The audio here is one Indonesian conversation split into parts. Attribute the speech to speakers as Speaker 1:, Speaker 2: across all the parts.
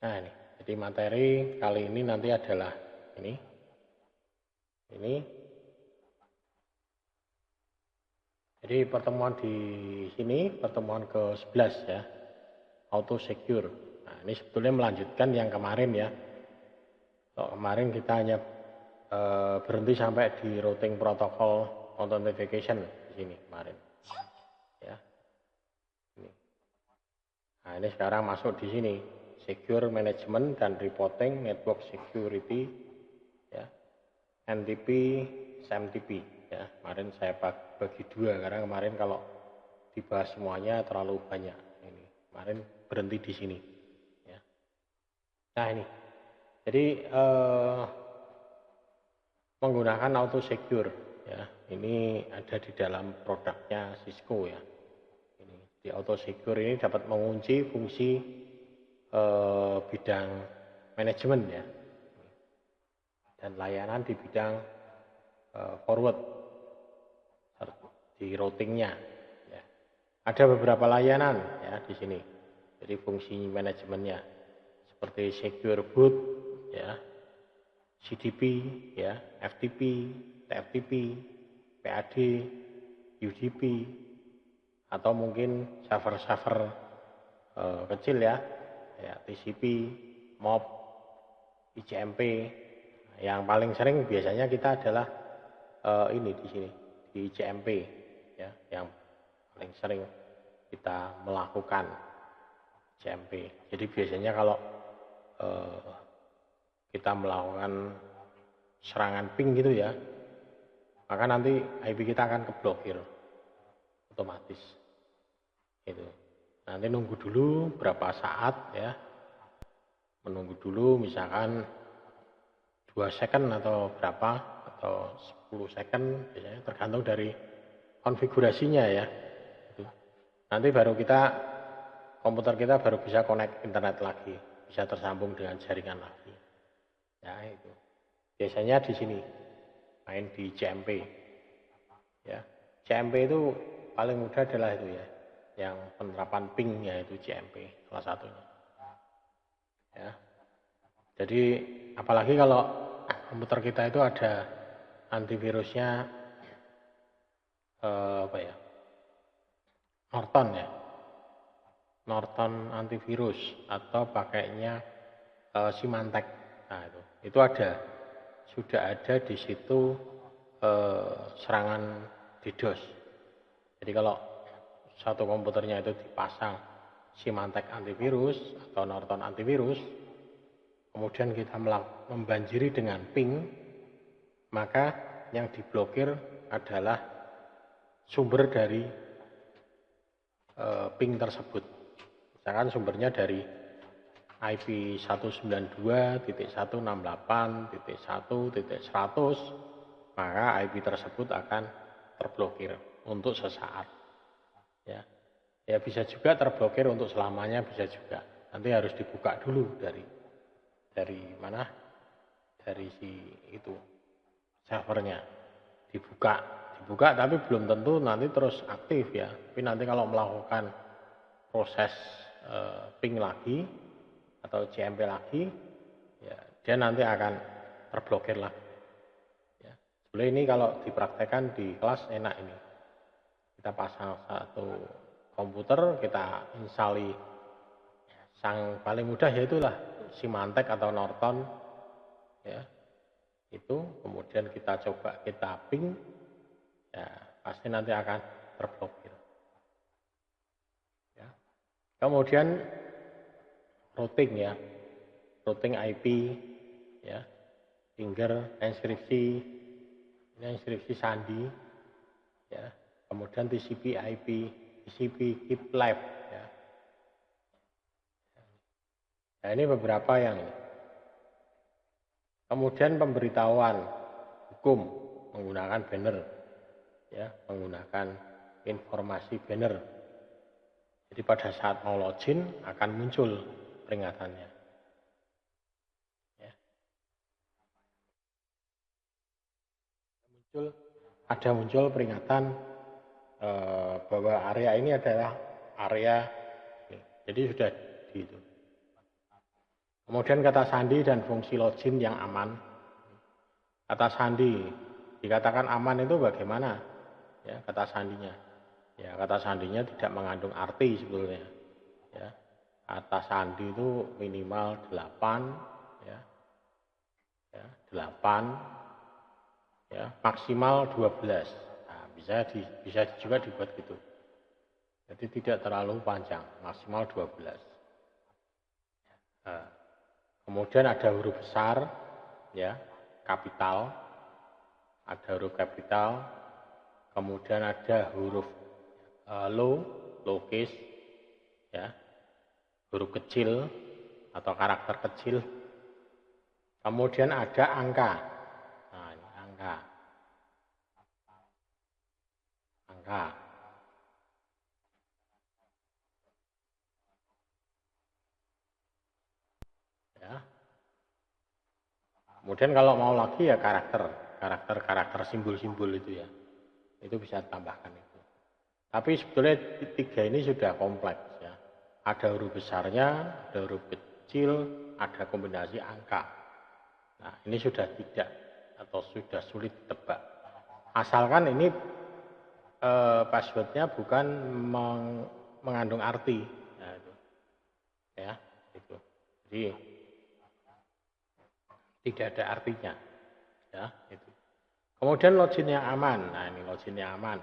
Speaker 1: Nah ini, jadi materi kali ini nanti adalah ini. Jadi pertemuan di sini, pertemuan ke-11 ya, auto secure. Nah ini sebetulnya melanjutkan yang kemarin ya. Kalau kemarin kita hanya berhenti sampai di routing protocol authentication di sini kemarin. Ya. Ini. Nah ini sekarang masuk di sini, secure management dan reporting network security, ya, NTP, SMTP. Ya, kemarin saya bagi dua karena kemarin kalau dibahas semuanya terlalu banyak. Ini kemarin berhenti di sini. Ya. Nah ini, jadi menggunakan auto secure. Ya, ini ada di dalam produknya Cisco ya. Ini di auto secure ini dapat mengunci fungsi bidang manajemen ya, dan layanan di bidang forward di routingnya. Ya. Ada beberapa layanan ya di sini. Jadi fungsi manajemennya seperti secure boot, ya, CDP, ya, FTP, TFTP, PAD, UDP, atau mungkin server-server kecil ya, TCP, MOP, ICMP. Yang paling sering biasanya kita adalah ini di sini di ICMP ya, yang paling sering kita melakukan ICMP. Jadi biasanya kalau kita melakukan serangan ping gitu ya, maka nanti IP kita akan keblokir otomatis. Gitu. Nanti nunggu dulu berapa saat ya, menunggu dulu misalkan 2 second atau berapa, atau 10 second, biasanya tergantung dari konfigurasinya ya. Gitu. Nanti baru komputer kita baru bisa connect internet lagi, bisa tersambung dengan jaringan lagi. Ya itu. Biasanya di sini main di CMP. Ya. CMP itu paling mudah adalah itu ya, yang penerapan ping yaitu CMP salah satunya. Ya. Jadi apalagi kalau komputer kita itu ada antivirusnya Norton ya, Norton antivirus, atau pakainya Symantec. Nah itu sudah ada di situ serangan DDoS. Jadi kalau satu komputernya itu dipasang Symantec antivirus atau Norton antivirus, kemudian kita membanjiri dengan ping, maka yang diblokir adalah sumber dari ping tersebut. Misalkan sumbernya dari IP 192.168.1.100, maka IP tersebut akan terblokir untuk sesaat. Ya, ya bisa juga terblokir untuk selamanya, bisa juga. Nanti harus dibuka dulu dari mana? Dari si itu servernya dibuka tapi belum tentu nanti terus aktif ya. Tapi nanti kalau melakukan proses ping lagi atau CMP lagi, ya dia nanti akan terblokir lagi. Ya. Sebenarnya ini kalau dipraktekkan di kelas enak ini. Kita pasang satu komputer, kita install yang paling mudah yaitulah Symantec atau Norton, ya. Itu kemudian kita coba kita ping, ya pasti nanti akan terblokir. Ya. Kemudian routing ya, routing IP, ya, finger enkripsi, ini enkripsi sandi, ya. Kemudian TCP IP, TCP keep live, ya. Nah ini beberapa yang ini. Kemudian pemberitahuan hukum menggunakan banner, ya, menggunakan informasi banner. Jadi pada saat mau login akan muncul peringatannya. Ya. Muncul peringatan bahwa area ini adalah area, jadi sudah di itu. Kemudian kata sandi dan fungsi login yang aman. Kata sandi dikatakan aman itu bagaimana? Ya, kata sandinya. Ya, kata sandinya tidak mengandung arti sebetulnya. Ya. Kata sandi itu minimal 8, ya. Ya, 8, ya, maksimal 12. Nah, bisa juga dibuat gitu. Jadi tidak terlalu panjang, maksimal 12. Nah, kemudian ada huruf besar, ya, kapital, ada huruf kapital, kemudian ada huruf lowercase, ya, huruf kecil atau karakter kecil, kemudian ada angka. Nah, ini angka, ya. Kemudian kalau mau lagi ya karakter simbol-simbol itu ya, itu bisa tambahkan itu. Tapi sebetulnya tiga ini sudah kompleks ya. Ada huruf besarnya, ada huruf kecil, ada kombinasi angka. Nah, ini sudah tidak atau sudah sulit tebak. Asalkan ini passwordnya bukan mengandung arti. Nah, itu. Ya, itu. Jadi tidak ada artinya. Ya, itu. Kemudian login yang aman. Nah, ini login yang aman.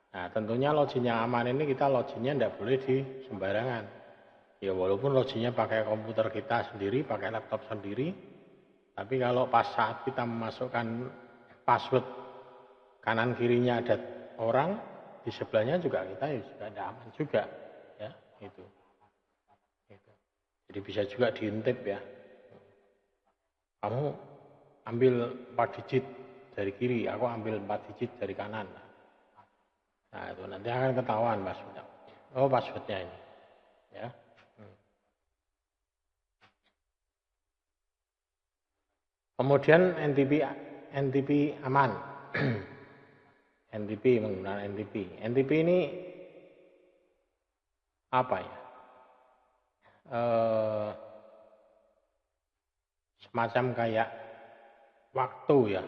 Speaker 1: Nah, tentunya login yang aman ini kita loginnya tidak boleh di sembarangan. Ya, walaupun loginnya pakai komputer kita sendiri, pakai laptop sendiri, tapi kalau pas saat kita memasukkan password kanan kirinya ada orang, di sebelahnya juga kita ya juga tidak aman juga. Ya, itu. Jadi bisa juga diintip ya. Kamu ambil 4 digit dari kiri, aku ambil 4 digit dari kanan. Nah, itu nanti akan ketahuan passwordnya. Oh, passwordnya ini. Ya. Kemudian NTP aman. NTP menggunakan NTP. NTP ini apa ya? Semacam kayak waktu ya.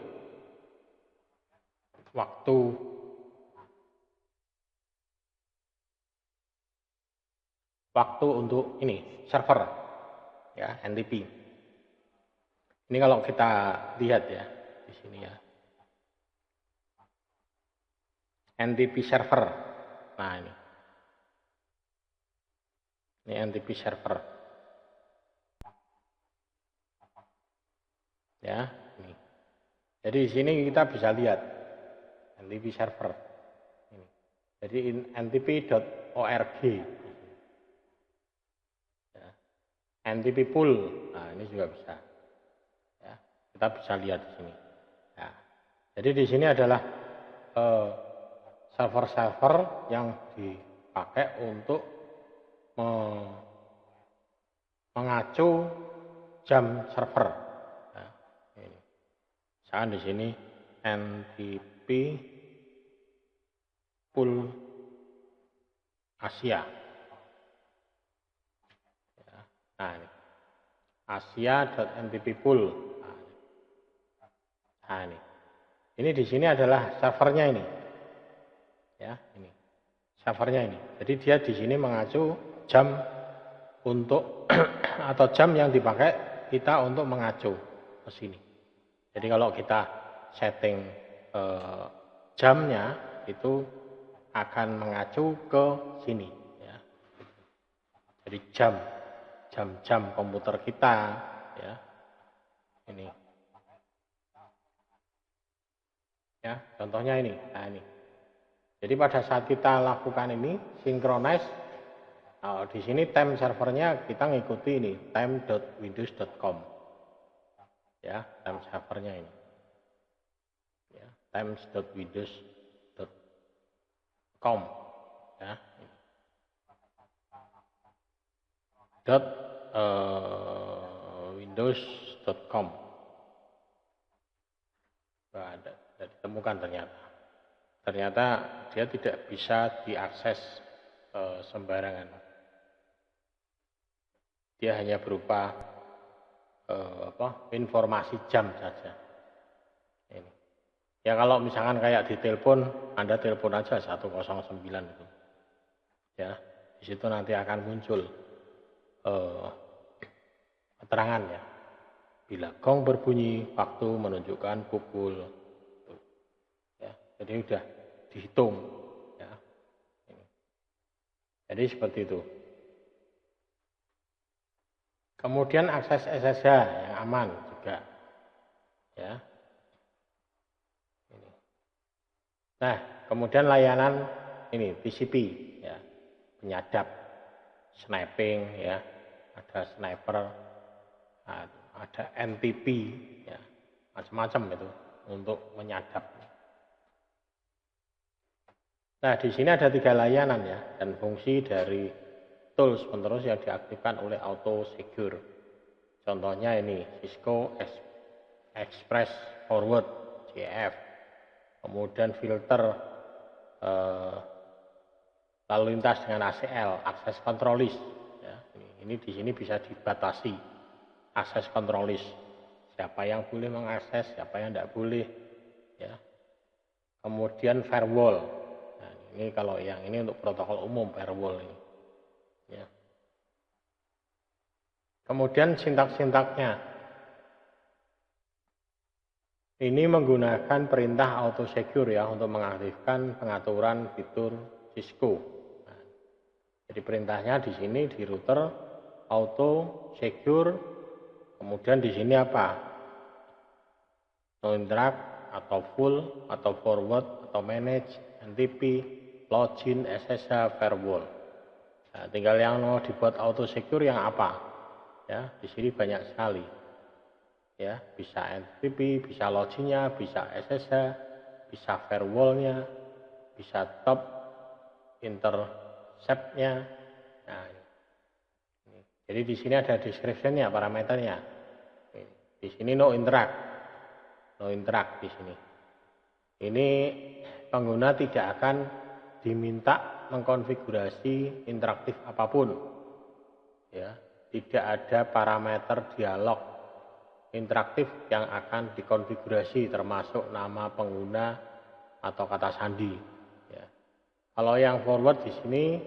Speaker 1: Waktu untuk ini server ya, NTP. Ini kalau kita lihat ya di sini ya. NTP server. Nah, ini. Ini NTP server. Ya, ini. Jadi di sini kita bisa lihat NTP server. Ini. Jadi ntp.org. Ya. NTP pool. Nah, ini juga bisa. Ya, kita bisa lihat di sini. Ya. Jadi di sini adalah server-server yang dipakai untuk mengacu jam server. Nah, ini. Misalkan di sini NTP pool Asia. Ya. Nah, ini asia.ntp pool. Nah, ini. Ini di sini adalah servernya ini. Ya, ini. Servernya ini. Jadi dia di sini mengacu jam untuk atau jam yang dipakai kita untuk mengacu ke sini. Jadi kalau kita setting jamnya itu akan mengacu ke sini ya. Jadi jam komputer kita ya. Ini. Ya, contohnya ini. Nah, ini. Jadi pada saat kita lakukan ini synchronize, nah, di sini time servernya kita ngikuti ini time.windows.com. Ya, time servernya ini. Ya, times.windows.com. Ya. .windows.com. Ada ditemukan ternyata dia tidak bisa diakses sembarangan. Dia hanya berupa informasi jam saja. Ini. Ya kalau misalkan kayak di telepon, Anda telepon aja 109 itu. Ya, di situ nanti akan muncul keterangan ya. Bila gong berbunyi, waktu menunjukkan pukul. Ya, jadi udah dihitung. Ya. Jadi seperti itu. Kemudian akses SSH yang aman juga. Ya. Nah, kemudian layanan ini TCP ya, penyadap, sniping ya, ada sniper, ada NTP ya, macam-macam itu untuk menyadap. Nah, di sini ada 3 layanan ya, dan fungsi dari tools penerus yang diaktifkan oleh Auto Secure. Contohnya ini Cisco Express Forward CF, kemudian filter lalu lintas dengan ACL, akses control list. Ya, ini di sini bisa dibatasi akses control list. Siapa yang boleh mengakses, siapa yang tidak boleh. Ya. Kemudian firewall. Nah, ini kalau yang ini untuk protokol umum firewall ini. Ya. Kemudian sintak-sintaknya. Ini menggunakan perintah auto secure ya untuk mengaktifkan pengaturan fitur Cisco. Nah, jadi perintahnya di sini di router auto secure. Kemudian di sini apa? No interact atau full atau forward atau manage, NTP, login, SSH, firewall. Nah, tinggal yang mau dibuat auto secure yang apa? Ya, di sini banyak sekali. Ya, bisa NTP, bisa loginnya, bisa SSH, bisa firewallnya, bisa top intercept-nya. Nah, ini. Jadi di sini ada description-nya, parameternya. Di sini no interact di sini. Ini pengguna tidak akan diminta mengkonfigurasi interaktif apapun. Ya, tidak ada parameter dialog interaktif yang akan dikonfigurasi termasuk nama pengguna atau kata sandi. Ya. Kalau yang forward di sini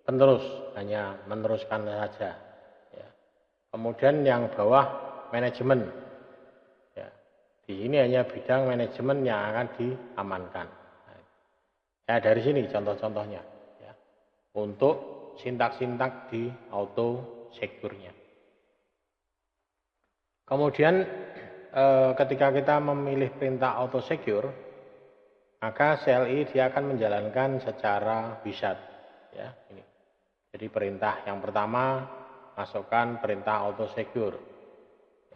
Speaker 1: penerus, hanya meneruskan saja. Ya. Kemudian yang bawah manajemen. Ya. Di sini hanya bidang manajemen yang akan diamankan. Nah, dari sini contoh-contohnya. Ya. Untuk sintak-sintak di auto secure-nya. Kemudian ketika kita memilih perintah auto secure, maka CLI dia akan menjalankan secara wizard. Ya, ini. Jadi perintah yang pertama masukkan perintah auto secure.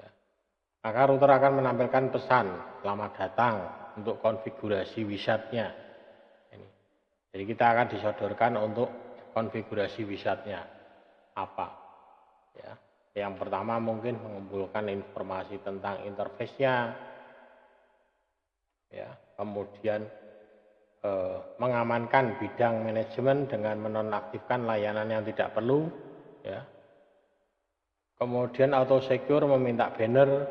Speaker 1: Ya. Maka router akan menampilkan pesan selamat datang untuk konfigurasi wizardnya. Ini. Jadi kita akan disodorkan untuk konfigurasi wizardnya apa. Ya. Yang pertama mungkin mengumpulkan informasi tentang interface-nya, ya, kemudian mengamankan bidang manajemen dengan menonaktifkan layanan yang tidak perlu, ya. Kemudian auto secure meminta banner,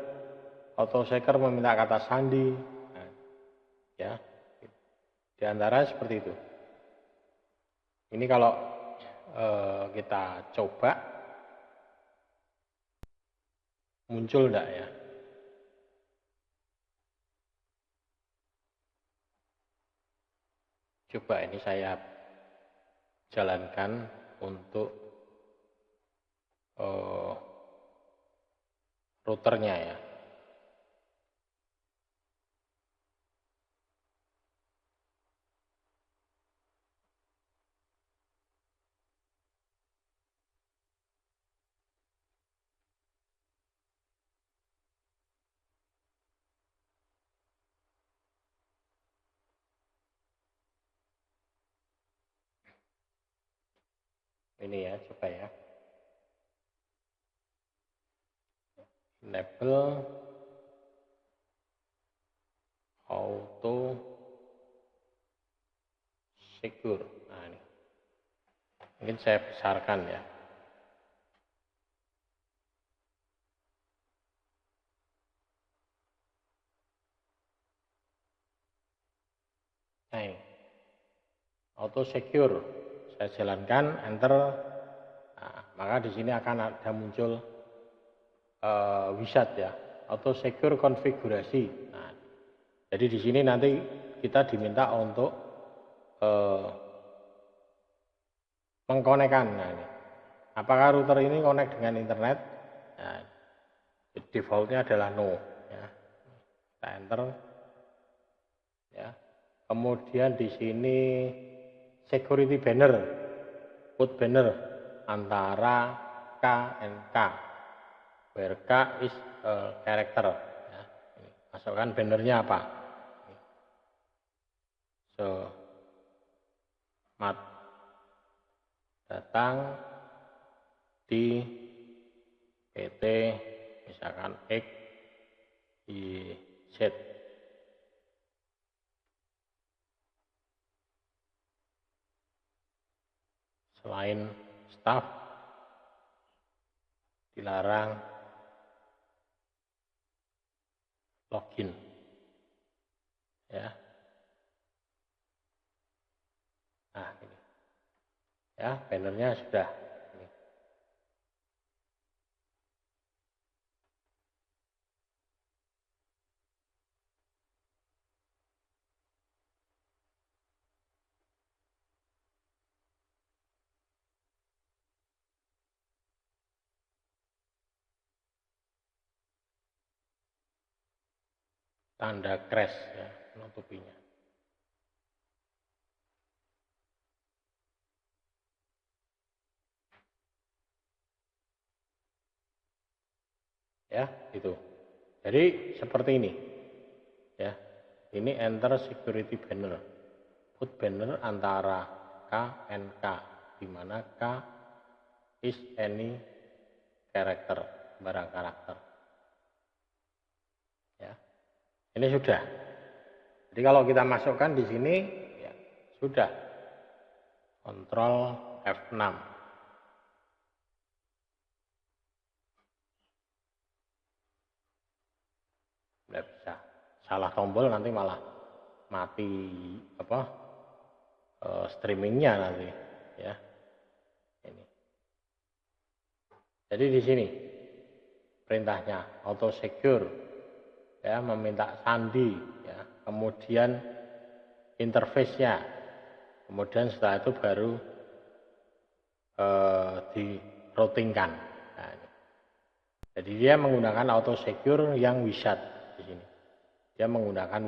Speaker 1: auto secure meminta kata sandi, nah, ya, di antara seperti itu. Ini kalau kita coba. Muncul enggak ya? Coba ini saya jalankan untuk routernya ya. Ini ya, coba ya. Enable auto secure. Nah, ini. Mungkin saya besarkan ya. Nah, ini. Auto secure. Saya jalankan, enter. Nah, maka di sini akan ada muncul wizard ya, auto secure konfigurasi. Nah, jadi di sini nanti kita diminta untuk mengkonekkan. Nah, ini. Apakah router ini connect dengan internet? Nah, defaultnya adalah no. Ya. Kita enter. Ya. Kemudian di sini security banner, put banner antara K and K, where K is a character. Ya. Masukkan bannernya apa? So, mat datang di PT misalkan X Y Z. Selain staff dilarang login ya. Nah, ini ya, bannernya sudah ini. Tanda crash ya, menutupinya. Ya, itu. Jadi seperti ini. Ya. Ini enter security banner. Put banner antara K and K, di mana K is any character, barang karakter. Ya. Ini sudah. Jadi kalau kita masukkan di sini ya sudah. Kontrol F6. Nggak bisa. Salah tombol nanti malah mati streamingnya nanti ya. Ini. Jadi di sini perintahnya auto secure ya, meminta sandi ya, kemudian interface-nya, kemudian setelah itu baru di routingkan. Nah, ini. Jadi dia menggunakan auto secure yang wizard di sini. Dia menggunakan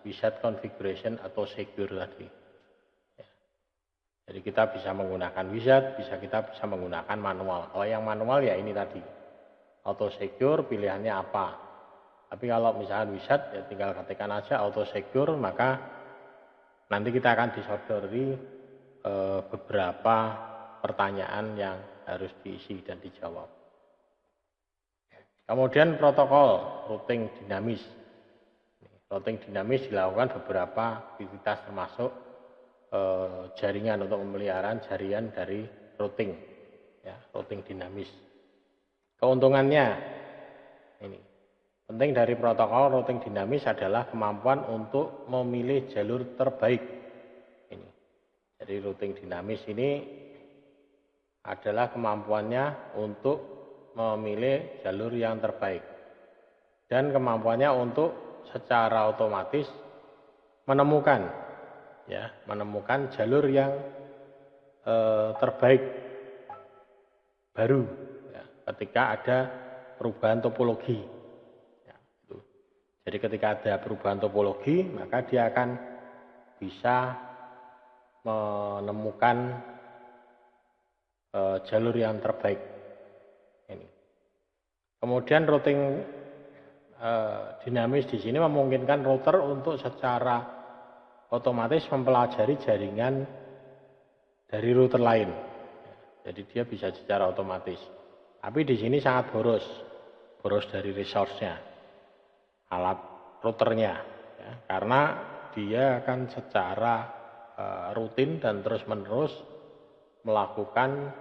Speaker 1: wizard configuration atau secure tadi. Ya. Jadi kita bisa menggunakan wizard, kita bisa menggunakan manual. Kalau yang manual ya ini tadi, auto secure pilihannya apa. Tapi kalau misalnya wizard ya tinggal ketikkan aja auto secure, maka nanti kita akan disodori beberapa pertanyaan yang harus diisi dan dijawab. Kemudian protokol routing dinamis. Routing dinamis dilakukan beberapa aktivitas termasuk jaringan untuk pemeliharaan jaringan dari routing, ya, routing dinamis. Keuntungannya ini penting dari protokol routing dinamis adalah kemampuan untuk memilih jalur terbaik. Ini. Jadi routing dinamis ini adalah kemampuannya untuk memilih jalur yang terbaik dan kemampuannya untuk secara otomatis menemukan jalur yang terbaik baru ya, ketika ada perubahan topologi ya, itu. Jadi ketika ada perubahan topologi maka dia akan bisa menemukan jalur yang terbaik ini. Kemudian routing dinamis di sini memungkinkan router untuk secara otomatis mempelajari jaringan dari router lain. Jadi dia bisa secara otomatis. Tapi di sini sangat boros dari resource-nya, alat routernya, ya, karena dia akan secara rutin dan terus-menerus melakukan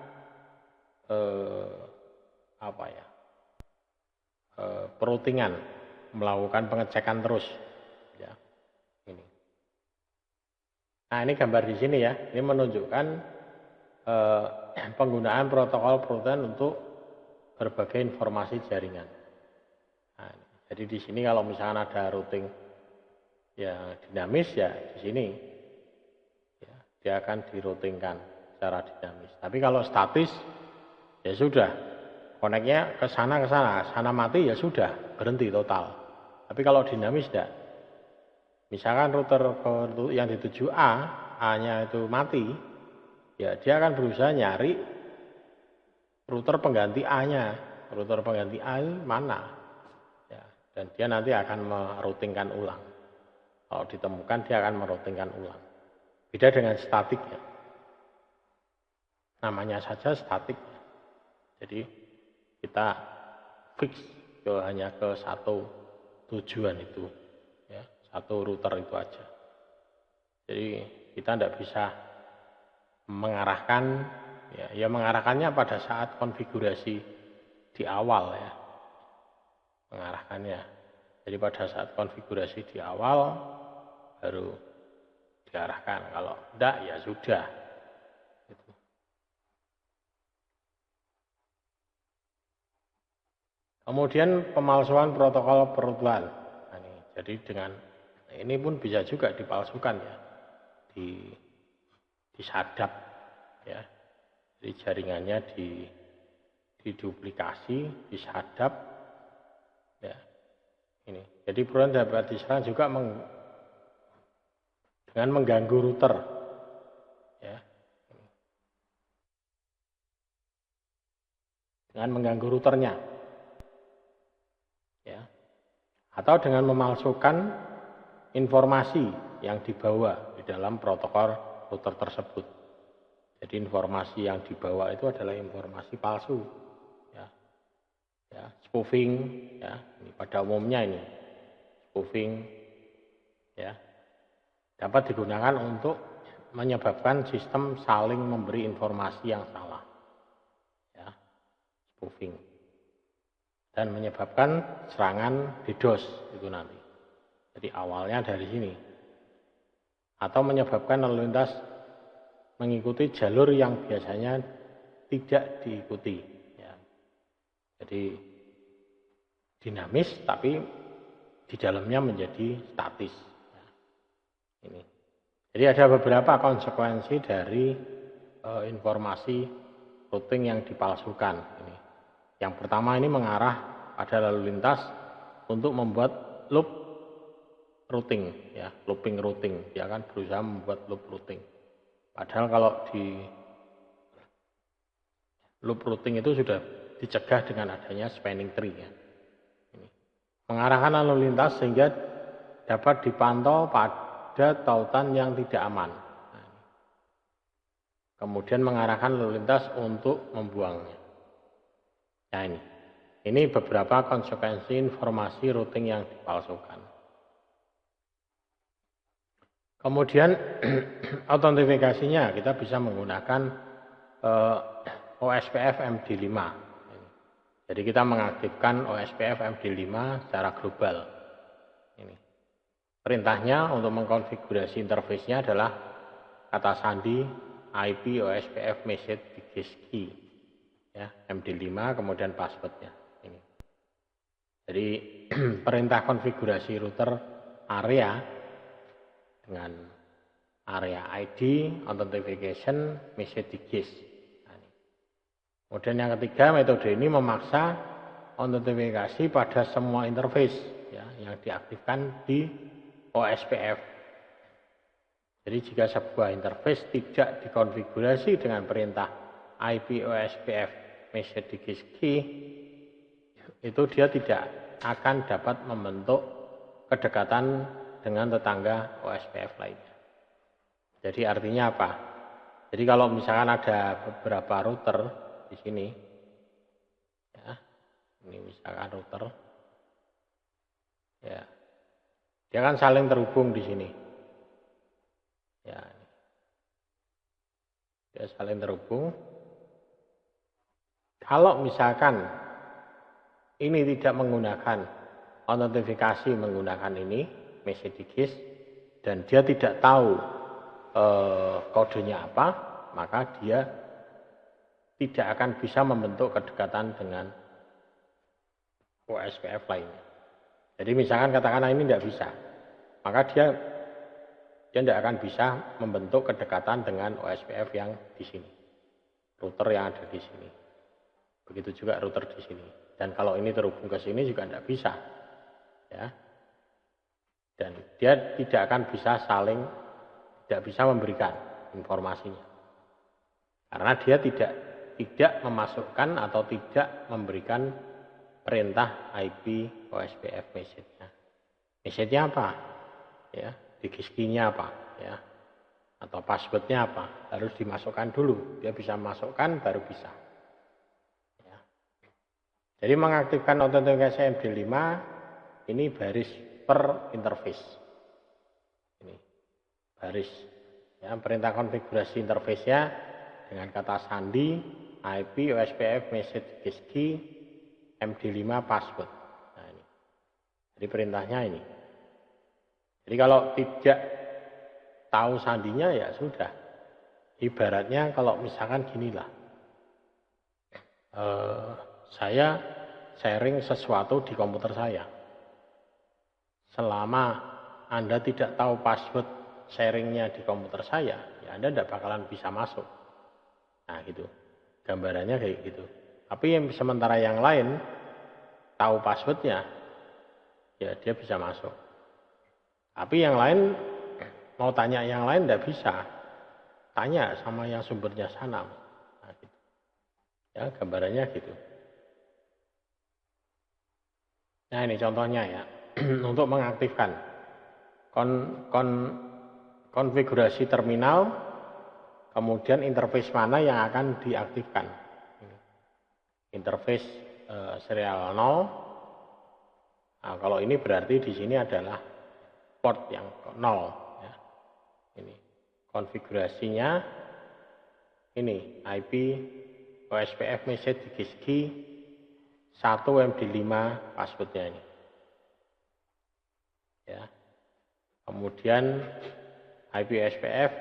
Speaker 1: peroutingan, melakukan pengecekan terus ya. Ini. Nah, ini gambar di sini ya. Ini menunjukkan penggunaan protokol protein untuk berbagai informasi jaringan. Nah, jadi di sini kalau misalkan ada routing yang dinamis ya di sini ya, dia akan diroutingkan secara dinamis. Tapi kalau statis ya sudah, koneknya ke sana mati ya sudah, berhenti total. Tapi kalau dinamis tidak. Misalkan router yang dituju A-nya itu mati, ya dia akan berusaha nyari router pengganti A-nya. Router pengganti A itu mana? Ya, dan dia nanti akan meroutingkan ulang. Kalau ditemukan dia akan meroutingkan ulang. Beda dengan statik ya. Namanya saja statik. Jadi kita fix hanya ke satu tujuan itu. Ya, satu router itu aja. Jadi kita tidak bisa mengarahkan, ya mengarahkannya pada saat konfigurasi di awal ya, mengarahkannya. Jadi pada saat konfigurasi di awal baru diarahkan. Kalau tidak ya sudah. Gitu. Kemudian pemalsuan protokol perutuhan. Nah, jadi dengan ini pun bisa juga dipalsukan ya, disadap ya. Jadi jaringannya diduplikasi, disadap ya. Ini. Jadi perutuhan dapat diserang juga dengan mengganggu router ya. Dengan mengganggu routernya ya. Atau dengan memalsukan informasi yang dibawa di dalam protokol router tersebut. Jadi informasi yang dibawa itu adalah informasi palsu, ya, spoofing, ya, ini pada umumnya ini spoofing, ya, dapat digunakan untuk menyebabkan sistem saling memberi informasi yang salah, ya, spoofing, dan menyebabkan serangan DDoS itu nanti. Jadi awalnya dari sini, atau menyebabkan lalu lintas mengikuti jalur yang biasanya tidak diikuti. Ya. Jadi dinamis tapi di dalamnya menjadi statis. Ya. Ini. Jadi ada beberapa konsekuensi dari informasi routing yang dipalsukan. Ini. Yang pertama ini mengarah pada lalu lintas untuk membuat loop routing, ya, looping routing. Dia akan berusaha membuat loop routing. Padahal kalau di loop routing itu sudah dicegah dengan adanya spanning tree. Ya. Ini. Mengarahkan lalu lintas sehingga dapat dipantau pada tautan yang tidak aman. Nah, kemudian mengarahkan lalu lintas untuk membuangnya. Nah ini beberapa konsekuensi informasi routing yang dipalsukan. Kemudian autentifikasinya kita bisa menggunakan OSPF MD5. Jadi kita mengaktifkan OSPF MD5 secara global. Ini. Perintahnya untuk mengkonfigurasi interface-nya adalah kata sandi IP OSPF message digest key. Ya, MD5 kemudian passwordnya. Ini. Jadi perintah konfigurasi router area dengan area ID, authentication, message digest. Kemudian yang ketiga, metode ini memaksa autentifikasi pada semua interface ya, yang diaktifkan di OSPF. Jadi jika sebuah interface tidak dikonfigurasi dengan perintah IP OSPF message digest key, itu dia tidak akan dapat membentuk kedekatan dengan tetangga OSPF lainnya. Jadi artinya apa? Jadi kalau misalkan ada beberapa router di sini, ya, ini misalkan router, ya, dia kan saling terhubung di sini, ya, dia saling terhubung. Kalau misalkan ini tidak menggunakan autentifikasi menggunakan ini message digest dan dia tidak tahu kodenya apa, maka dia tidak akan bisa membentuk kedekatan dengan OSPF lainnya. Jadi misalkan katakanlah ini tidak bisa, maka dia tidak akan bisa membentuk kedekatan dengan OSPF yang di sini, router yang ada di sini. Begitu juga router di sini. Dan kalau ini terhubung ke sini juga tidak bisa, ya. Dan dia tidak akan bisa tidak bisa memberikan informasinya, karena dia tidak memasukkan atau tidak memberikan perintah IP OSPF message-nya. Message-nya apa? Ya, digiskinya apa? Ya, atau password-nya apa? Harus dimasukkan dulu. Dia bisa masukkan baru bisa. Ya. Jadi mengaktifkan autentikasi MD5 ini baris per interface. Ini baris. Ya, perintah konfigurasi interface-nya dengan kata sandi, IP, OSPF, message, key, MD5, password. Nah, ini. Jadi perintahnya ini. Jadi kalau tidak tahu sandinya ya sudah. Ibaratnya kalau misalkan ginilah. Saya sharing sesuatu di komputer saya. Selama Anda tidak tahu password sharingnya di komputer saya, ya Anda tidak bakalan bisa masuk. Nah gitu, gambarannya kayak gitu. Tapi yang sementara yang lain tahu passwordnya, ya dia bisa masuk. Tapi yang lain mau tanya yang lain tidak bisa, tanya sama yang sumbernya sana. Nah, gitu. Ya gambarannya gitu. Nah ini contohnya ya, untuk mengaktifkan konfigurasi terminal. Kemudian interface mana yang akan diaktifkan? Interface serial 0. Nah, kalau ini berarti di sini adalah port yang 0. Ya. Ini konfigurasinya. Ini IP OSPF message digiski 1 MD5 passwordnya ini. Ya. Kemudian IP OSPF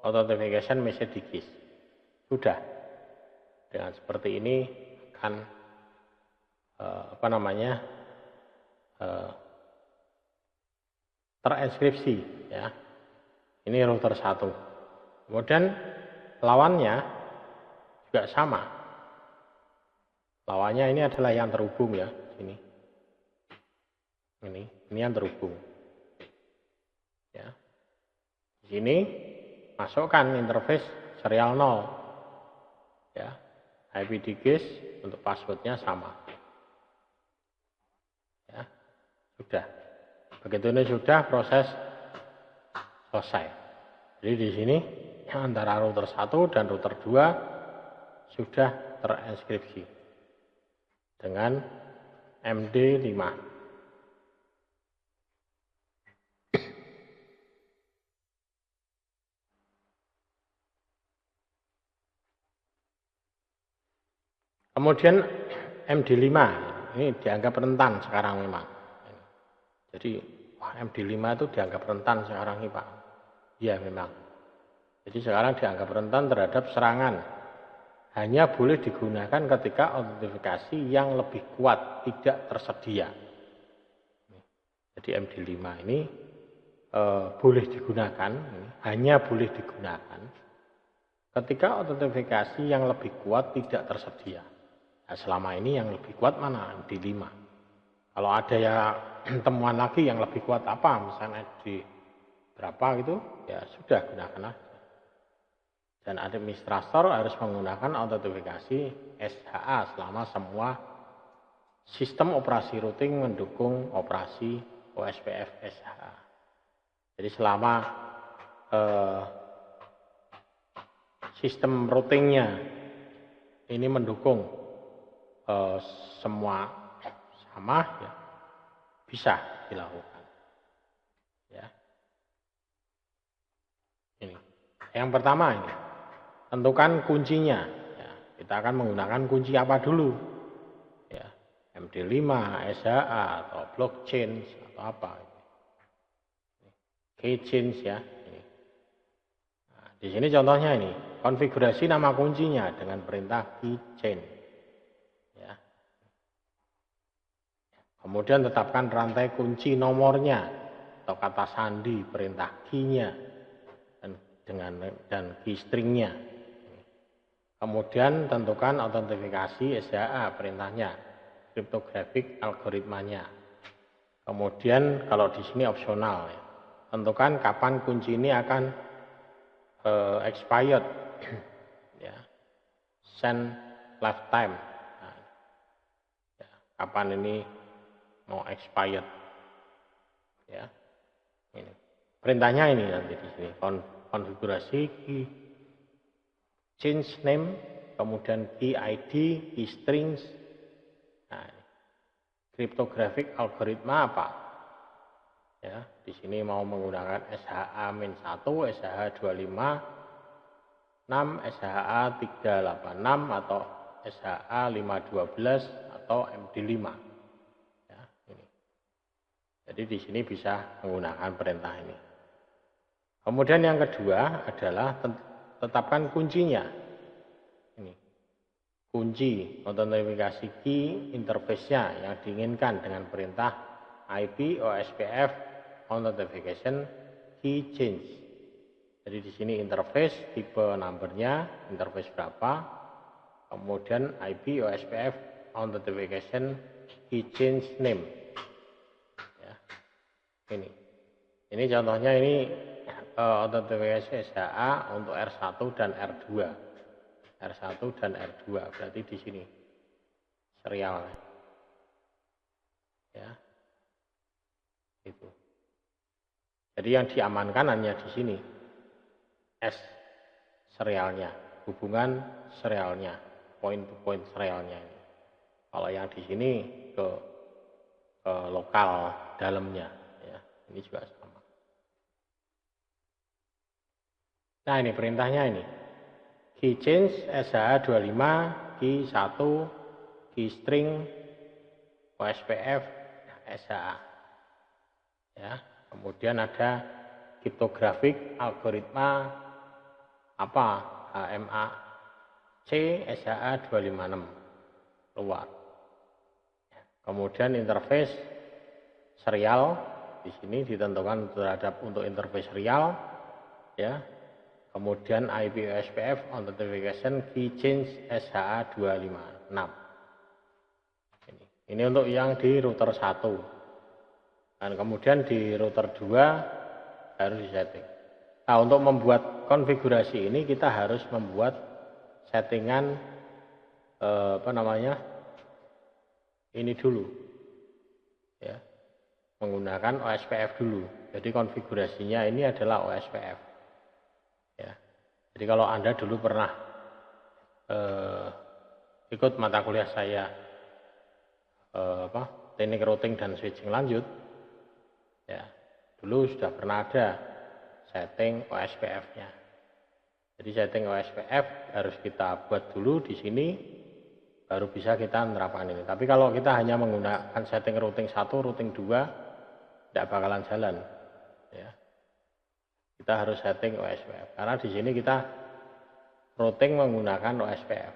Speaker 1: authentication message digis. Sudah. Dengan seperti ini akan terinskripsi ya. Ini router 1. Kemudian lawannya juga sama. Lawannya ini adalah yang terhubung ya, sini. Ini yang terhubung. Ya. Di sini masukkan interface serial 0. Ya. IP digis untuk passwordnya sama. Ya. Sudah. Begitu ini sudah, proses selesai. Jadi di sini antara router 1 dan router 2 sudah terinskripsi dengan MD5. Kemudian MD5 ini dianggap rentan sekarang memang. Jadi MD5 itu dianggap rentan sekarang ini Pak. Iya memang. Jadi sekarang dianggap rentan terhadap serangan. Hanya boleh digunakan ketika autentifikasi yang lebih kuat tidak tersedia. Jadi MD5 ini boleh digunakan, hanya boleh digunakan ketika autentifikasi yang lebih kuat tidak tersedia. Nah, selama ini yang lebih kuat mana? MD5. Kalau ada ya temuan lagi yang lebih kuat apa, misalnya di berapa gitu, ya sudah gunakan aja. Dan administrator harus menggunakan autentifikasi SHA selama semua sistem operasi routing mendukung operasi OSPF SHA. Jadi selama sistem routingnya ini mendukung semua sama ya, bisa dilakukan ya. Ini yang pertama, ini tentukan kuncinya ya. Kita akan menggunakan kunci apa dulu ya, MD5, SHA atau blockchain atau apa, keychain ya. Ini Di sini contohnya ini, konfigurasi nama kuncinya dengan perintah keychain. Ya. Kemudian tetapkan rantai kunci nomornya atau kata sandi, perintah key-nya dan key string-nya. Kemudian tentukan autentifikasi SHA perintahnya, cryptographic algoritmanya. Kemudian kalau di sini opsional, ya, tentukan kapan kunci ini akan expired, ya, send lifetime. Nah, ya, kapan ini mau expired, ya. Ini perintahnya ini nanti di sini konfigurasi key change name, kemudian key ID, key strings. Nah, cryptographic algoritma apa? Ya, di sini mau menggunakan SHA-1, SHA-25, 6, SHA-386 atau SHA-512 atau MD5. Ya, ini. Jadi di sini bisa menggunakan perintah ini. Kemudian yang kedua adalah tetapkan kuncinya. Ini. Kunci autentifikasi key interface-nya yang diinginkan dengan perintah IP OSPF authentication key change. Jadi di sini interface, tipe numbernya, interface berapa, kemudian IP OSPF authentication key change name. Ya, ini contohnya ini autentifikasi SHA untuk R1 dan R2. R1 dan R2 berarti di sini serial. Ya. Itu. Jadi yang diamankan hanya di sini S serialnya, hubungan serialnya, point to point serialnya ini. Kalau yang di sini ke lokal dalamnya, ya. Ini juga sama. Nah, ini perintahnya ini. Key change SHA-25, key 1, key string OSPF SHA. Ya. Kemudian ada cryptographic algoritma apa? HMAC SHA-256 keluar. Kemudian interface serial di sini ditentukan terhadap untuk interface serial, ya. Kemudian IP OSPF authentication key change SHA-256. Ini untuk yang di router 1. Dan kemudian di router 2 harus disetting. Nah, untuk membuat konfigurasi ini kita harus membuat settingan ini dulu, ya, menggunakan OSPF dulu. Jadi konfigurasinya ini adalah OSPF. Ya. Jadi kalau Anda dulu pernah ikut mata kuliah saya teknik routing dan switching lanjut, ya, dulu sudah pernah ada setting OSPF-nya. Jadi setting OSPF harus kita buat dulu di sini, baru bisa kita menerapkan ini. Tapi kalau kita hanya menggunakan setting routing 1, routing 2, tidak bakalan jalan. Ya. Kita harus setting OSPF. Karena di sini kita routing menggunakan OSPF.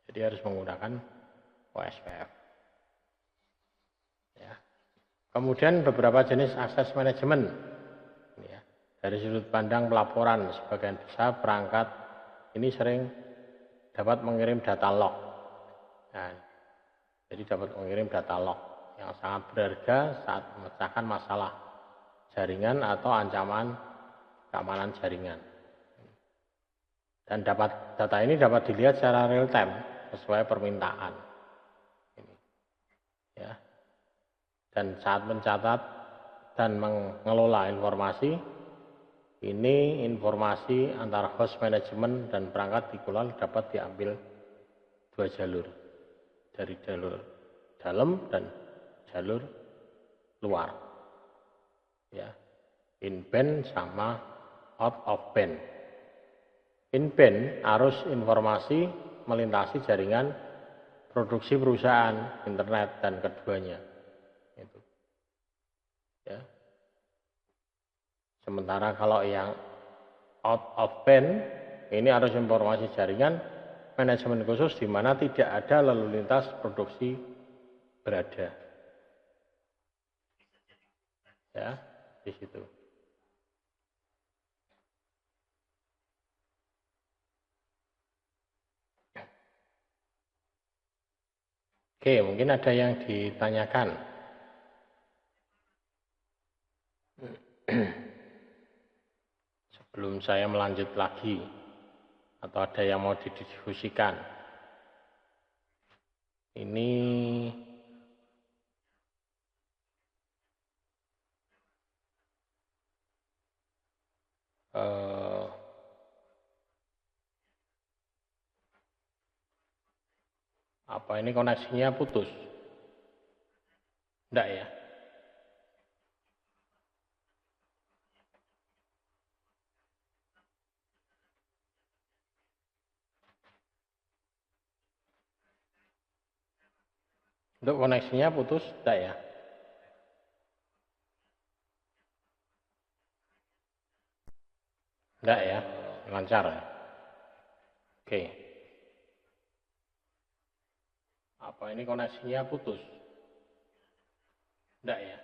Speaker 1: Jadi harus menggunakan OSPF. Ya. Kemudian beberapa jenis akses manajemen. Ya. Dari sudut pandang pelaporan, sebagian besar perangkat ini sering dapat mengirim data log. Nah, jadi dapat mengirim data log yang sangat berharga saat memecahkan masalah jaringan atau ancaman keamanan jaringan. Dan data ini dapat dilihat secara real time sesuai permintaan. Ya. Dan saat mencatat dan mengelola informasi, ini informasi antara host manajemen dan perangkat dikelola dapat diambil dua jalur, dari jalur dalam dan jalur luar. Ya. In-band sama out of band. In-band arus informasi melintasi jaringan produksi perusahaan internet dan keduanya. Itu. Ya. Sementara kalau yang out of band ini arus informasi jaringan manajemen khusus di mana tidak ada lalu lintas produksi berada. Ya, di situ. Oke, mungkin ada yang ditanyakan. Sebelum saya melanjut lagi, atau ada yang mau didiskusikan. Ini apa ini koneksinya putus? Enggak ya? Untuk koneksinya putus, enggak ya? Enggak ya? Lancar ya? Oke. Apa ini koneksinya putus? Enggak ya?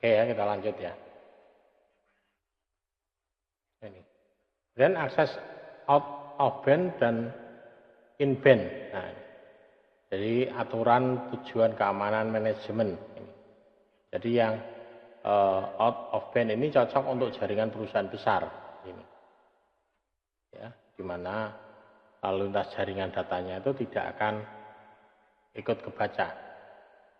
Speaker 1: Oke ya, kita lanjut ya. Ini. Dan akses out of band dan in band. Nah, jadi aturan tujuan keamanan manajemen. Jadi yang out of band ini cocok untuk jaringan perusahaan besar. Ini. Ya, di mana lalu lintas jaringan datanya itu tidak akan ikut kebaca.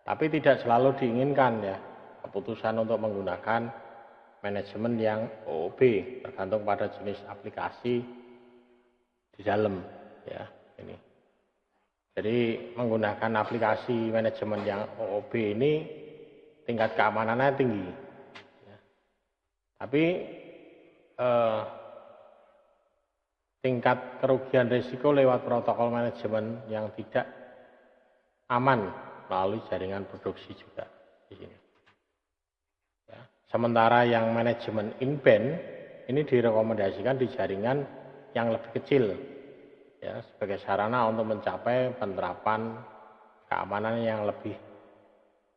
Speaker 1: Tapi tidak selalu diinginkan ya keputusan untuk menggunakan manajemen yang OOB tergantung pada jenis aplikasi di dalam ya ini. Jadi menggunakan aplikasi manajemen yang OOB ini tingkat keamanannya tinggi. Ya. Tapi tingkat kerugian risiko lewat protokol manajemen yang tidak aman melalui jaringan produksi juga di sini. Ya. Sementara yang manajemen in-band ini direkomendasikan di jaringan yang lebih kecil, ya, sebagai sarana untuk mencapai penerapan keamanan yang lebih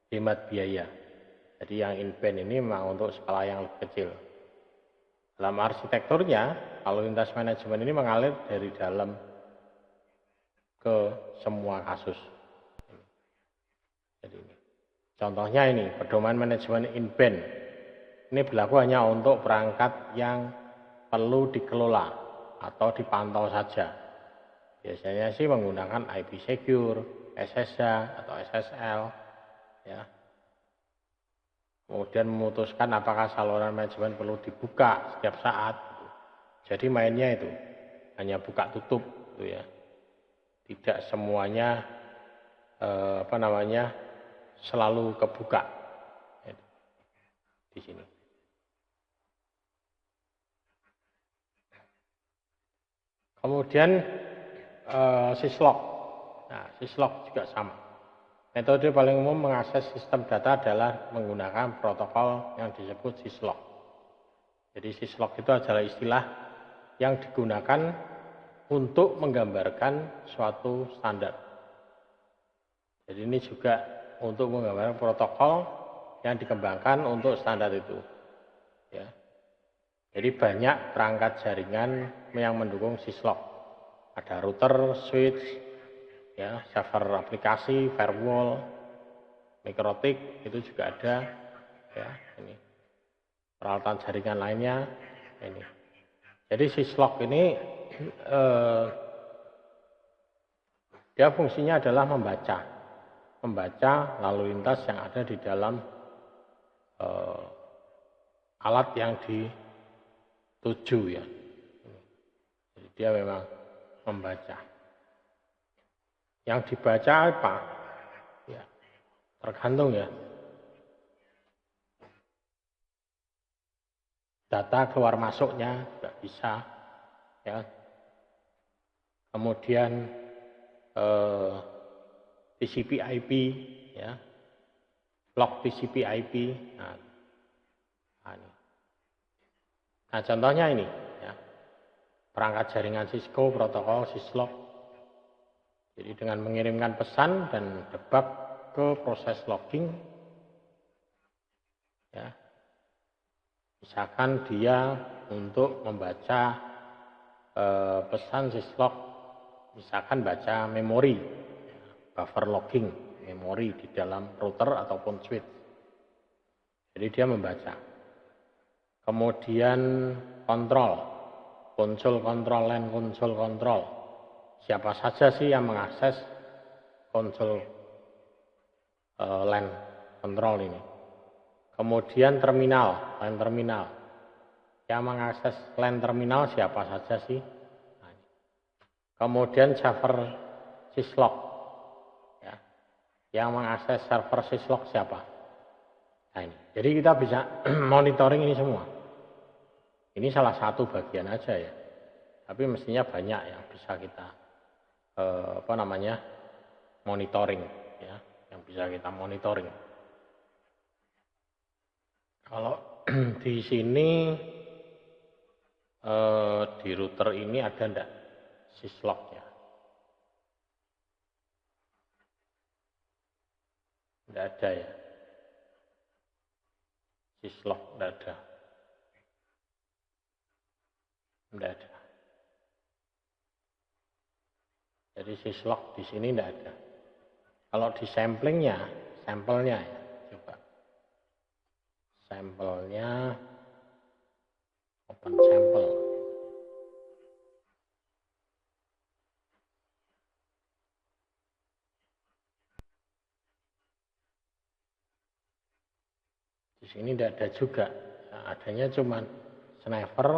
Speaker 1: hemat biaya. Jadi yang in-band ini memang untuk skala yang lebih kecil. Dalam arsitekturnya, lalu lintas manajemen ini mengalir dari dalam ke semua kasus. Jadi ini. Contohnya ini, pedoman manajemen in-band. Ini berlaku hanya untuk perangkat yang perlu dikelola atau dipantau saja. Biasanya sih menggunakan IP Secure, SSH atau SSL. Ya. Kemudian memutuskan apakah saluran manajemen perlu dibuka setiap saat. Jadi mainnya itu hanya buka tutup, gitu ya. Tidak semuanya selalu kebuka di sini. Kemudian syslog. Nah, syslog juga sama. Metode paling umum mengakses sistem data adalah menggunakan protokol yang disebut syslog. Jadi syslog itu adalah istilah yang digunakan untuk menggambarkan suatu standar. Jadi ini juga untuk menggambarkan protokol yang dikembangkan untuk standar itu. Ya. Jadi banyak perangkat jaringan yang mendukung syslog. Ada router, switch, ya, server aplikasi, firewall, mikrotik itu juga ada. Ya, ini peralatan jaringan lainnya. Ini. Jadi syslog ini dia fungsinya adalah membaca lalu lintas yang ada di dalam alat yang dituju ya. Jadi dia memang membaca. Yang dibaca apa? Ya, tergantung ya. Data keluar masuknya juga bisa ya. Kemudian TCP/IP ya, log TCP/IP. Nah, contohnya ini perangkat jaringan Cisco, protokol syslog. Jadi dengan mengirimkan pesan dan debug ke proses logging, ya, misalkan dia untuk membaca pesan syslog, misalkan baca memori, ya, buffer logging memori di dalam router ataupun switch. Jadi dia membaca. Kemudian kontrol, konsol kontrol, LAN konsol kontrol. Siapa saja sih yang mengakses konsol LAN kontrol ini. Kemudian terminal, LAN terminal. Yang mengakses LAN terminal siapa saja sih? Kemudian server syslog. Ya. Yang mengakses server syslog siapa? Nah ini. Jadi kita bisa monitoring ini semua. Ini salah satu bagian aja ya. Tapi mestinya banyak yang bisa kita monitoring ya, yang bisa kita monitoring. Kalau di sini di router ini ada enggak syslognya? Enggak ada ya. Syslog enggak ada. Enggak ada. Jadi syslog di sini enggak ada. Kalau di sampelnya ya, coba. Sampelnya open sample. Di sini tidak ada juga. Nah, adanya cuma sniffer.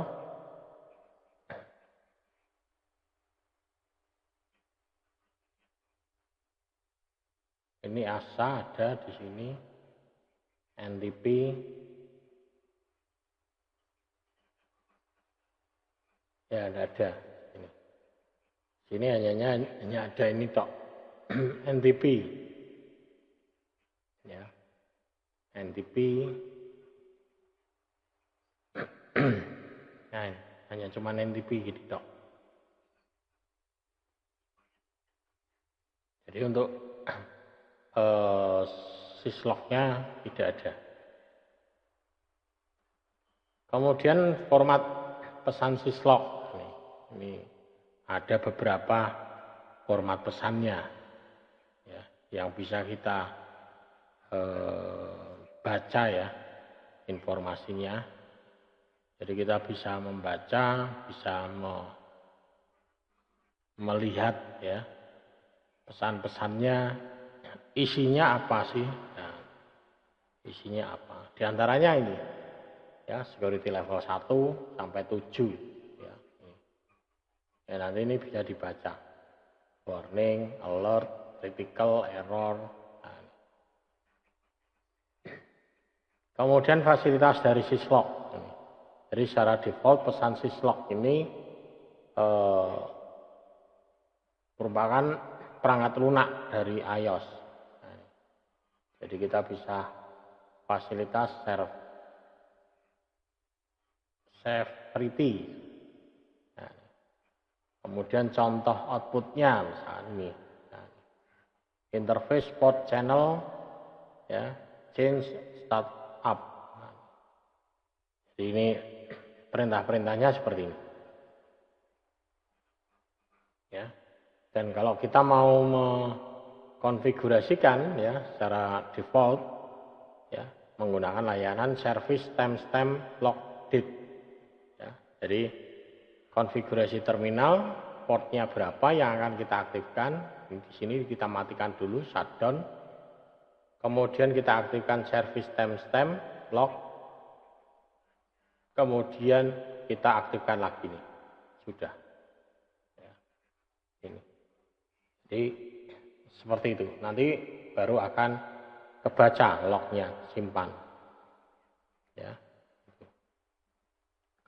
Speaker 1: Ini ASA ada di sini. NTP. Ya, tidak ada. Sini hanya ada ini tok. NTP. Ya. NTP. Nah, hanya cuma NTP gitu tok. Jadi untuk syslognya tidak ada. Kemudian format pesan syslog. Ini ada beberapa format pesannya ya, yang bisa kita baca ya informasinya. Jadi kita bisa membaca, bisa melihat ya pesan-pesannya, isinya apa sih? Nah, isinya apa? Di antaranya ini ya, security level 1 sampai 7 ya. Ya, nanti ini bisa dibaca. Warning, alert, critical, error. Nah. Kemudian fasilitas dari syslog. Jadi secara default pesan syslog ini merupakan perangkat lunak dari iOS. Nah, jadi kita bisa fasilitas severity. Nah, kemudian contoh outputnya misalnya ini. Nah, interface port channel, ya, change startup. Nah, jadi ini perintah-perintahnya seperti ini. Ya. Dan kalau kita mau mengkonfigurasikan ya secara default ya menggunakan layanan service timestamp log date. Ya, jadi konfigurasi terminal portnya berapa yang akan kita aktifkan. Di sini kita matikan dulu shutdown. Kemudian kita aktifkan service timestamp log. Kemudian kita aktifkan lagi nih. Sudah. Ya. Ini. Jadi seperti itu. Nanti baru akan kebaca lognya, simpan. Ya.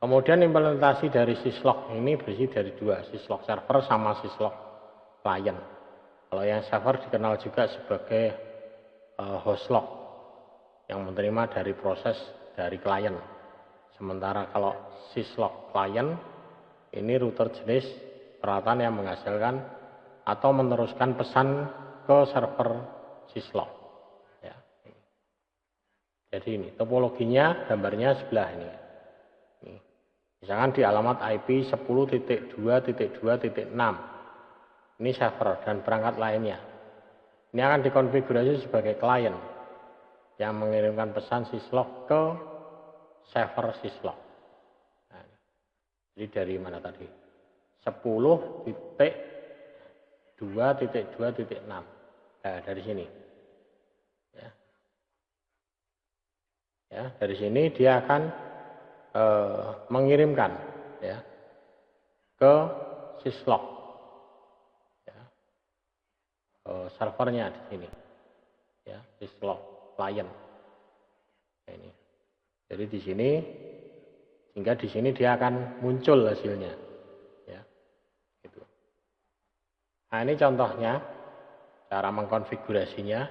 Speaker 1: Kemudian implementasi dari syslog ini bersih dari dua, syslog server sama syslog client. Kalau yang server dikenal juga sebagai host log yang menerima dari proses dari klien. Sementara kalau syslog client Ini router jenis peralatan yang menghasilkan atau meneruskan pesan ke server syslog. Ya. Jadi ini topologinya, gambarnya sebelah ini. Misalkan di alamat IP 10.2.2.6. Ini server dan perangkat lainnya. Ini akan dikonfigurasi sebagai klien yang mengirimkan pesan syslog ke server syslog. Nah, jadi dari mana tadi? 10.2.2.6. Nah, dari sini. Ya, dari sini dia akan mengirimkan ya ke syslog, ya, servernya di sini, ya, syslog client. Nah, ini. Jadi di sini, sehingga di sini dia akan muncul hasilnya, ya, gitu. Nah ini contohnya cara mengkonfigurasinya,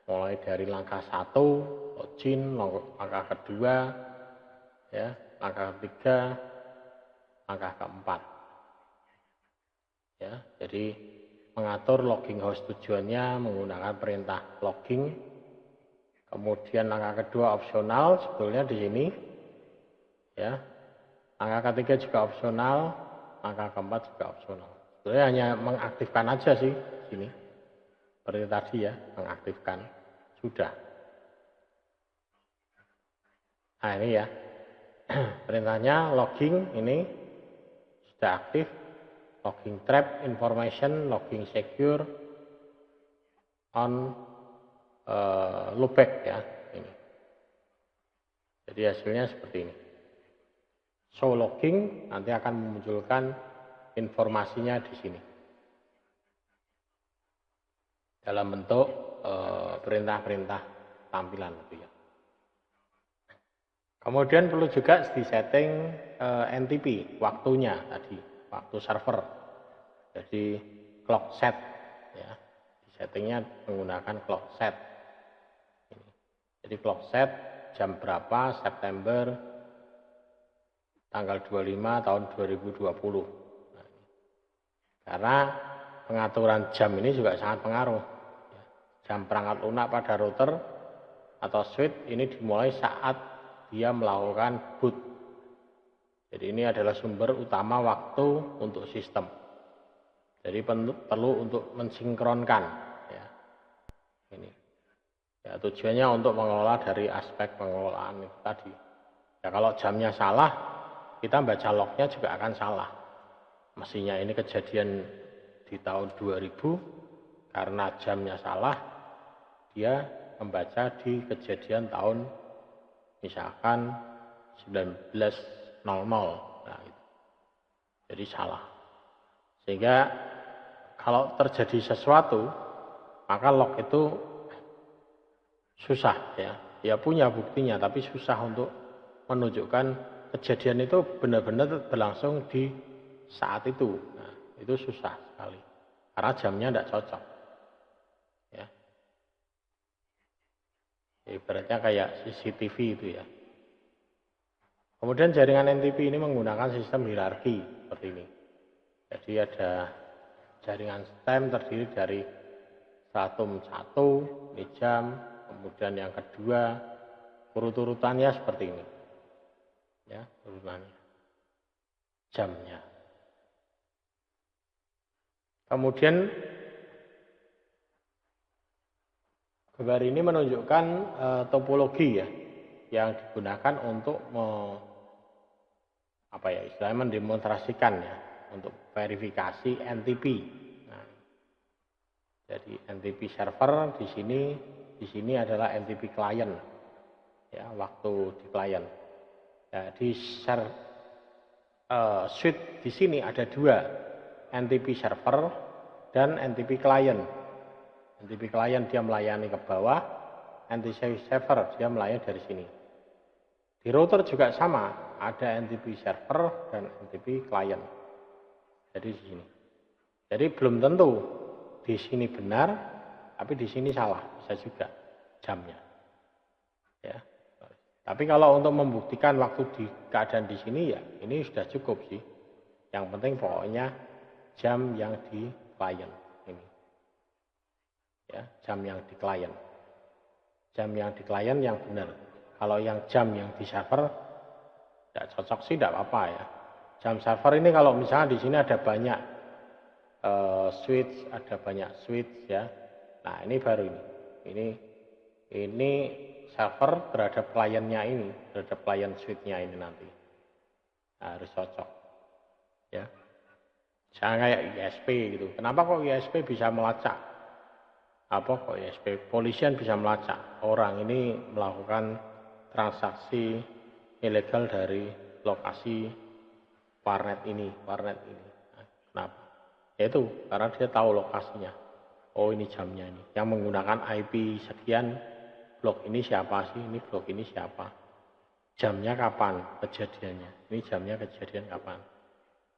Speaker 1: mulai dari langkah 1, login, langkah kedua, ya, langkah ketiga, langkah keempat. Ya, jadi mengatur logging host tujuannya menggunakan perintah logging. Kemudian langkah kedua opsional sebetulnya di sini. Ya. Langkah ketiga juga opsional, langkah keempat juga opsional. Sebetulnya hanya mengaktifkan aja sih di sini. Seperti tadi ya, mengaktifkan. Sudah. Nah, ini ya. Perintahnya logging ini sudah aktif, logging trap information, logging secure on loopback ya ini. Jadi hasilnya seperti ini. Show logging nanti akan memunculkan informasinya di sini dalam bentuk perintah-perintah tampilan gitu ya. Kemudian perlu juga disetting NTP waktunya tadi, waktu server. Jadi clock set ya. Settingnya menggunakan clock set. Jadi clock set jam berapa September tanggal 25 tahun 2020. Nah, karena pengaturan jam ini juga sangat pengaruh. Jam perangkat lunak pada router atau switch ini dimulai saat dia melakukan boot. Jadi ini adalah sumber utama waktu untuk sistem. Jadi perlu untuk mensinkronkan. Ya. Ini. Ya, tujuannya untuk mengelola dari aspek pengelolaan itu tadi. Ya, kalau jamnya salah, kita baca lognya juga akan salah. Mestinya ini kejadian di tahun 2000, karena jamnya salah, dia membaca di kejadian tahun misalkan 1900. Nah, itu. Jadi salah. Sehingga kalau terjadi sesuatu, maka log itu susah ya. Ya punya buktinya, tapi susah untuk menunjukkan kejadian itu benar-benar berlangsung di saat itu. Nah, itu susah sekali. Karena jamnya tidak cocok. Ya. Ibaratnya kayak CCTV itu ya. Kemudian jaringan NTP ini menggunakan sistem hierarki seperti ini. Jadi ada jaringan stem terdiri dari stratum 1, ini jam, kemudian yang kedua urut-urutannya seperti ini. Ya, urutannya. Jamnya. Kemudian gambar ini menunjukkan topologi ya yang digunakan untuk istilahnya mendemonstrasikan ya untuk verifikasi NTP. Nah, jadi NTP server di sini adalah NTP client ya waktu di client. Ya, di suite di sini ada dua, NTP server dan NTP client. NTP client dia melayani ke bawah, NTP server dia melayani dari sini. Di router juga sama, ada NTP server dan NTP client. Jadi di sini. Jadi belum tentu di sini benar, tapi di sini salah, bisa juga jamnya. Ya. Tapi kalau untuk membuktikan waktu di keadaan di sini ya ini sudah cukup sih. Yang penting pokoknya jam yang di klien ini. Ya, jam yang di klien. Jam yang di klien yang benar. Kalau yang jam yang di server tidak cocok sih, tidak apa-apa ya. Jam server ini kalau misalnya di sini ada banyak switch, ada banyak switch ya. Nah ini baru ini server terhadap kliennya ini, terhadap klien switchnya ini nanti. Nah, harus cocok ya. Misalnya kayak ISP gitu. Kenapa kok ISP bisa melacak? Apa kok ISP? Polisian bisa melacak orang ini melakukan transaksi ilegal dari lokasi warnet ini. Nah, kenapa? Yaitu karena dia tahu lokasinya. Oh ini jamnya ini. Yang menggunakan IP sekian, blok ini siapa sih? Ini blok ini siapa? Jamnya kapan kejadiannya? Ini jamnya kejadian kapan?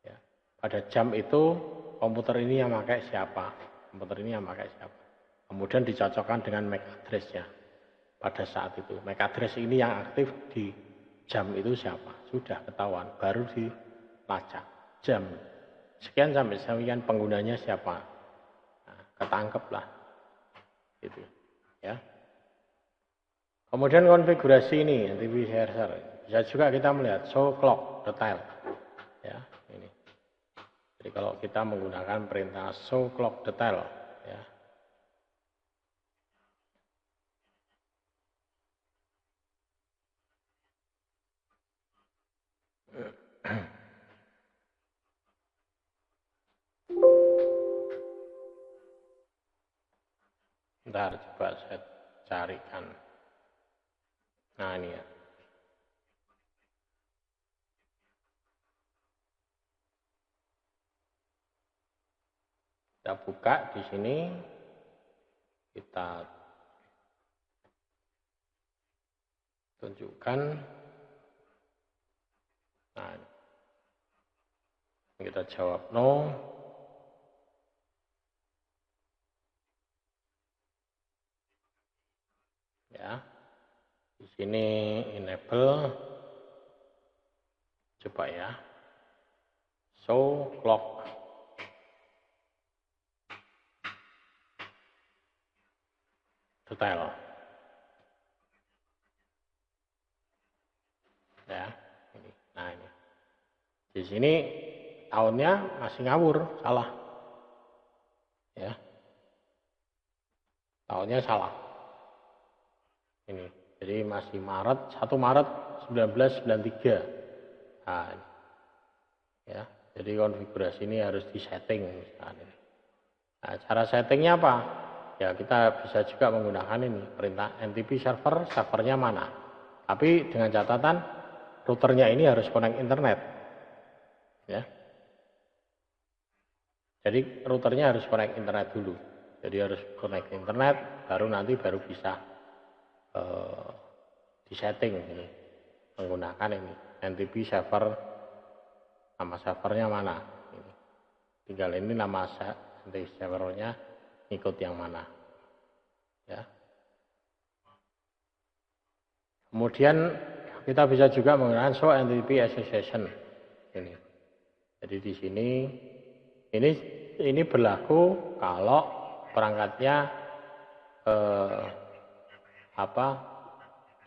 Speaker 1: Ya. Pada jam itu komputer ini yang pakai siapa? Komputer ini yang pakai siapa? Kemudian dicocokkan dengan MAC address-nya. Pada saat itu MAC address ini yang aktif di jam itu siapa? Sudah ketahuan, baru dilacak. Jam sekian sampai sekian penggunanya siapa? Nah, ketangkep lah. Gitu ya. Kemudian konfigurasi ini NTP server bisa juga kita melihat show clock detail ya ini. Jadi kalau kita menggunakan perintah show clock detail ya. Ntar coba saya carikan. Nah ini ya. Kita buka di sini, kita tunjukkan. Nah, kita jawab no. Ya, di sini enable. Coba ya. Show clock. Detail. Ya, ini. Nah ini. Di sini tahunnya masih ngawur, salah. Ya. Tahunnya salah. Ini. Jadi masih Maret, 1 Maret 1993. Nah, ini. Ya. Jadi konfigurasi ini harus disetting misalnya. Nah, cara settingnya apa? Ya kita bisa juga menggunakan ini perintah NTP servernya mana. Tapi dengan catatan routernya ini harus connect internet. Ya. Jadi routernya harus connect internet dulu. Jadi harus connect internet, baru nanti bisa disetting ini menggunakan ini NTP server, nama servernya mana. Ini. Tinggal ini nama NTP servernya ikut yang mana. Ya. Kemudian kita bisa juga menggunakan show NTP association ini. Jadi di sini ini berlaku kalau perangkatnya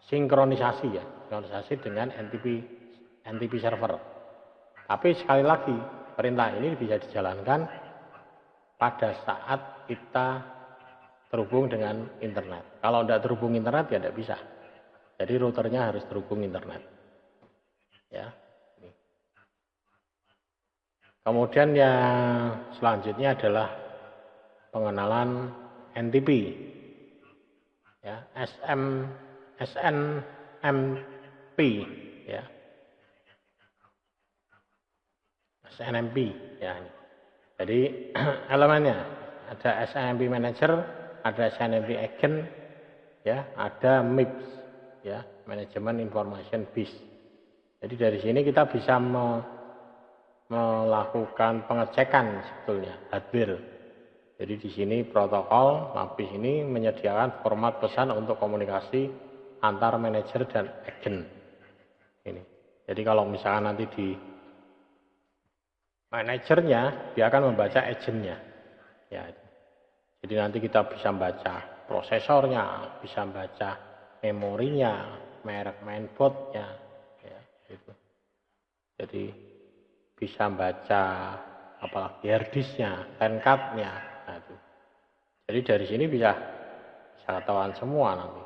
Speaker 1: sinkronisasi ya, sinkronisasi dengan NTP server. Tapi sekali lagi perintah ini bisa dijalankan pada saat kita terhubung dengan internet. Kalau tidak terhubung internet ya tidak bisa. Jadi routernya harus terhubung internet. Ya. Kemudian yang selanjutnya adalah pengenalan NTP. Ya, SNMP ya. SNMP ya. Jadi elemennya ada SNMP manager, ada SNMP agent ya, ada MIPS ya, manajemen information base. Jadi dari sini kita bisa melakukan pengecekan sebetulnya hardware. Jadi di sini protokol MAPIS ini menyediakan format pesan untuk komunikasi antar manajer dan agent. Ini. Jadi kalau misalkan nanti Manajernya dia akan membaca agentnya. Ya, jadi nanti kita bisa baca prosesornya, bisa baca memorinya, merek mainboardnya, ya, gitu. Jadi bisa baca apalagi harddisknya, line-card-nya. Nah, itu. Jadi dari sini bisa ketahuan semua nanti,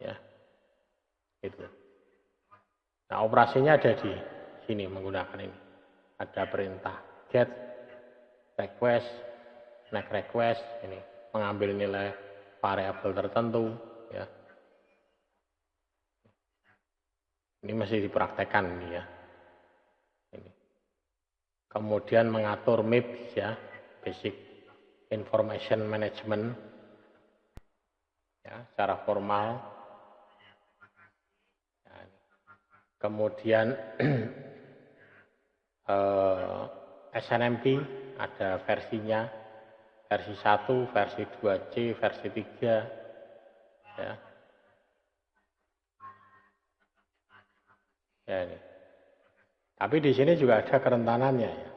Speaker 1: ya, itu. Nah, operasinya ada di sini menggunakan ini. Ada perintah get, request, next request, ini mengambil nilai variabel tertentu, ya. Ini masih dipraktekkan ini ya. Ini. Kemudian mengatur MIPS ya, Basic Information Management, ya, secara formal. Ya, kemudian SNMP ada versinya, versi 1, versi 2C, versi 3, ya. Ya ini. Tapi di sini juga ada kerentanannya ya.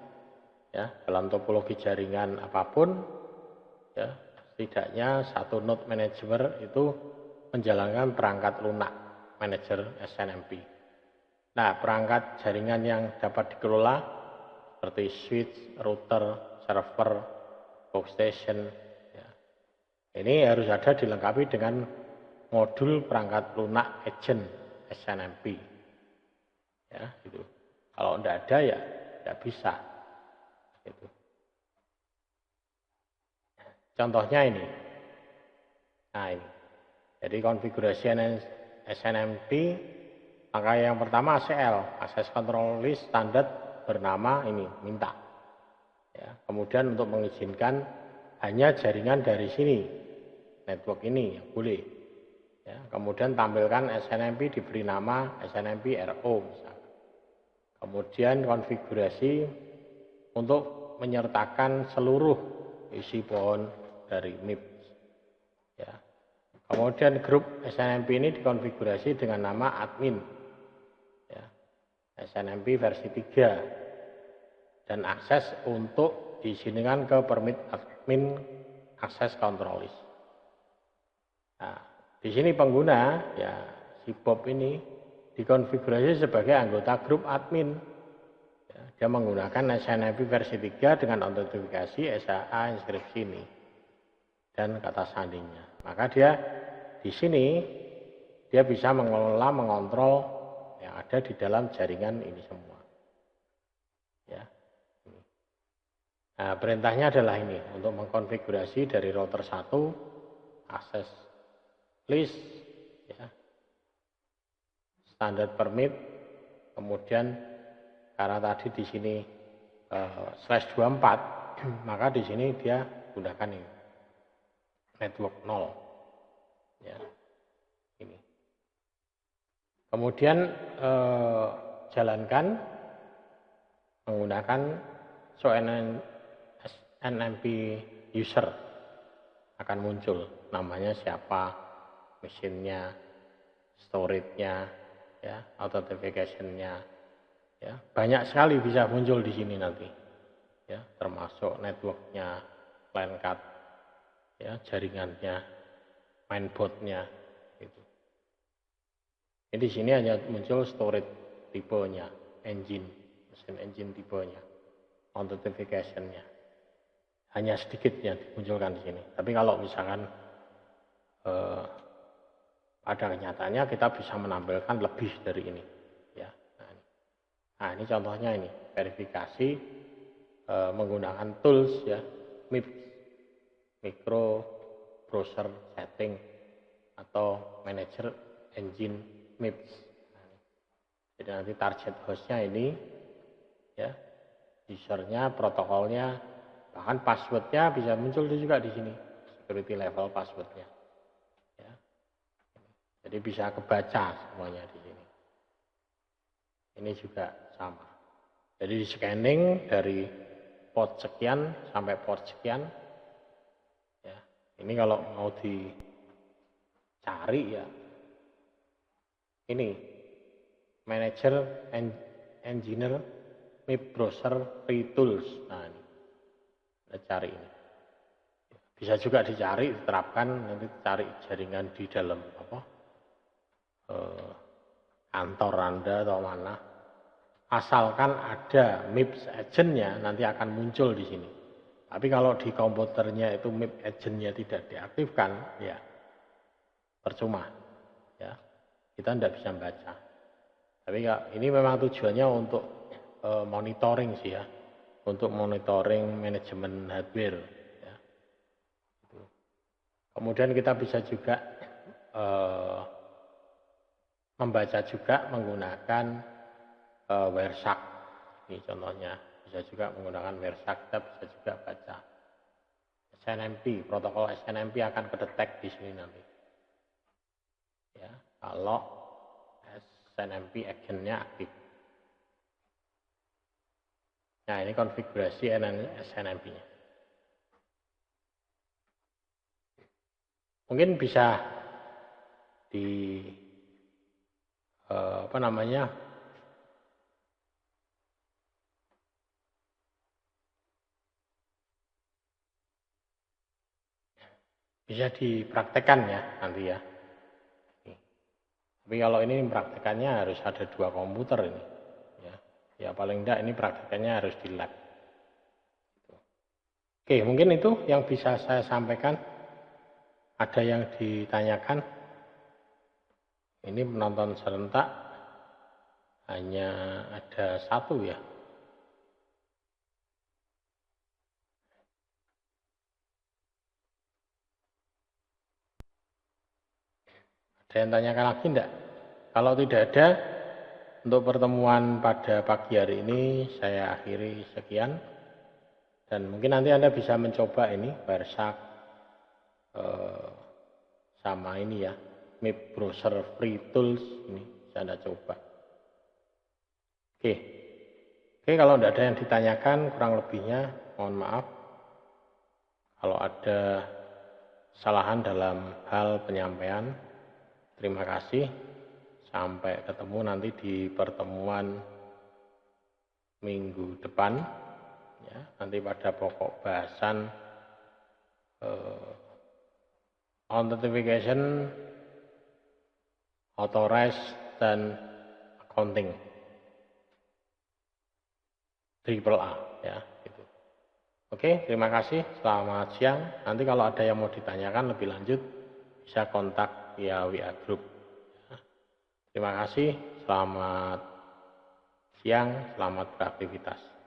Speaker 1: Ya, dalam topologi jaringan apapun, ya, setidaknya satu node manager itu menjalankan perangkat lunak manager SNMP. Nah, perangkat jaringan yang dapat dikelola seperti switch, router, server, workstation, ya. Ini harus ada dilengkapi dengan modul perangkat lunak agent SNMP. Ya, gitu. Kalau tidak ada ya tidak bisa. Gitu. Contohnya ini. Nah ini. Jadi konfigurasi SNMP, maka yang pertama ACL, Access Control List standar bernama ini, minta. Ya, kemudian untuk mengizinkan hanya jaringan dari sini, network ini yang boleh. Ya, kemudian tampilkan SNMP diberi nama SNMP RO misalkan. Kemudian konfigurasi untuk menyertakan seluruh isi pohon dari MIPS. Ya. Kemudian grup SNMP ini dikonfigurasi dengan nama admin. Ya. SNMP versi 3. Dan akses untuk diizinkan ke permit admin akses control list. Nah, di sini pengguna, ya si Bob ini dikonfigurasi sebagai anggota grup admin. Ya, dia menggunakan SNMP versi 3 dengan autentifikasi SAA inskripsi ini dan kata sandinya. Maka dia di sini dia bisa mengelola, mengontrol yang ada di dalam jaringan ini semua. Ya. Nah, perintahnya adalah ini untuk mengkonfigurasi dari router 1 akses list, ya, standar permit, kemudian karena tadi di sini /24, maka di sini dia gunakan ini network 0, ya, ini. Kemudian jalankan menggunakan SNMP user, akan muncul namanya siapa, mesinnya, storage-nya, ya, authentication-nya, ya, banyak sekali bisa muncul di sini nanti, ya, termasuk network-nya, line card, ya, jaringannya, mainboard-nya, gitu. Ini di sini hanya muncul storage tipenya, engine, mesin engine tipenya, authentication-nya, hanya sedikit yang dimunculkan di sini. Tapi kalau misalkan pada kenyataannya kita bisa menampilkan lebih dari ini, ya. Nah, ini contohnya ini verifikasi menggunakan tools, ya, MIPS, micro browser setting atau manager engine MIPS. Nah, jadi nanti target hostnya ini, ya, usernya, protokolnya, bahkan passwordnya bisa muncul juga di sini, security level passwordnya. Jadi bisa kebaca semuanya di sini. Ini juga sama. Jadi di scanning dari port sekian sampai port sekian. Ya, ini kalau mau dicari ya, ini manager engineer MIP Browser Free Tools. Nah ini, kita cari ini. Bisa juga dicari, diterapkan, nanti cari jaringan di dalam kantor Anda atau mana. Asalkan ada MIPS agent-nya, nanti akan muncul di sini. Tapi kalau di komputernya itu MIP agent-nya tidak diaktifkan, ya percuma. Ya, kita tidak bisa membaca. Tapi ini memang tujuannya untuk monitoring sih ya, untuk monitoring manajemen hardware. Ya. Kemudian kita bisa juga membaca juga menggunakan WireShark. Ini contohnya, bisa juga menggunakan WireShark, kita bisa juga baca. SNMP, protokol SNMP akan kedetek di sini nanti. Ya, kalau SNMP agent-nya aktif. Nah, ini konfigurasi SNMP-nya. Mungkin bisa di bisa dipraktekkan ya nanti ya. Tapi kalau ini praktekannya harus ada 2 komputer ini. Ya paling enggak ini praktekannya harus di lab. Oke, mungkin itu yang bisa saya sampaikan. Ada yang ditanyakan? Ini penonton serentak hanya ada 1 ya. Ada yang tanyakan lagi enggak? Kalau tidak ada, untuk pertemuan pada pagi hari ini saya akhiri sekian. Dan mungkin nanti Anda bisa mencoba ini, WireShark sama ini ya, MIP Browser Free Tools, ini bisa Anda coba. Oke, kalau tidak ada yang ditanyakan, kurang lebihnya mohon maaf. Kalau ada kesalahan dalam hal penyampaian, terima kasih. Sampai ketemu nanti di pertemuan minggu depan. Ya, nanti pada pokok bahasan authentication, authorized, dan accounting. AAA ya gitu. Oke, terima kasih. Selamat siang. Nanti kalau ada yang mau ditanyakan lebih lanjut bisa kontak via WA Group. Ya. Terima kasih. Selamat siang. Selamat beraktivitas.